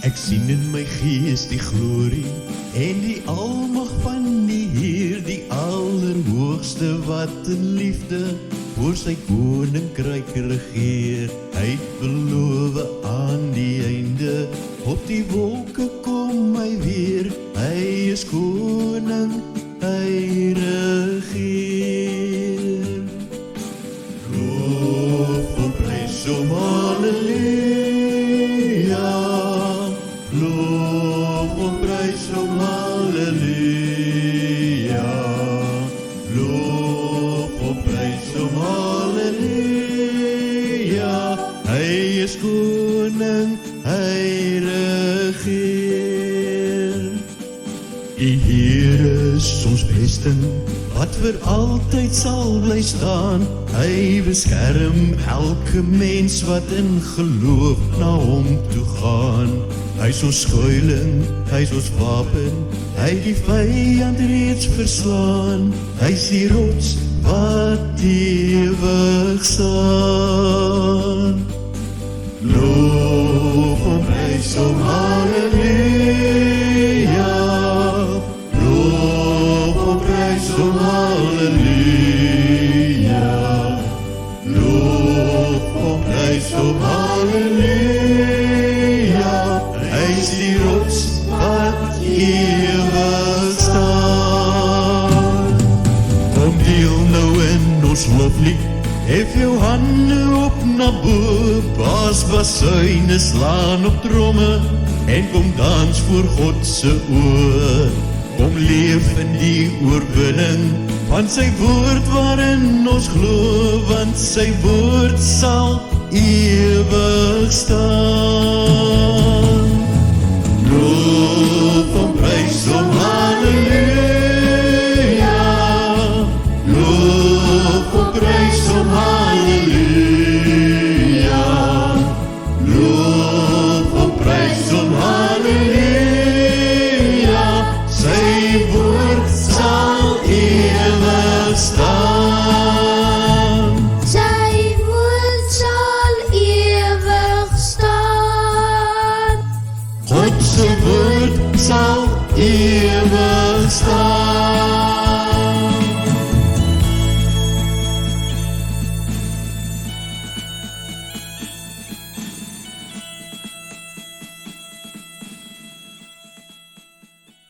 Ek sien in my gees die glorie en die almag van die Heer, die Allerhoogste wat in liefde voor sy koninkryk regeer. Hy het beloof aan die einde, op die wolke kom hy weer. Hy is koning, hy regeer. Loof en prys hom, halleluja. Loof en prys hom, halleluja. Loof en prys hom, halleluja. Hy is koning, hy regeer. Die Heer is ons vesting, wat vir altyd sal bly staan. Hy beskerm elke mens wat in geloof na hom toe gaan. Hy is ons skuiling, hy is ons wapen, hy het die vyand reeds verslaan. Hy is die rots wat ewig staan. Loof en prys hom, halleluja. Loof en prys hom, halleluja. Loof en prys hom, halleluja. Hy is die rots wat ewig staan. Kom deel nou in ons loflied, hef jou hande op na bo, blaas basuine, slaan op tromme, en kom dans voor God se oor. Kom leef in die oorwinning van sy woord waarin ons glo, want sy woord sal ewig staan. Loof en prys hom, halleluja. Loof en prys hom, halleluja. Loof en prys hom, halleluja. Sy woord sal ewig staan. Sy woord sal ewig staan. God se woord sal ewig staan.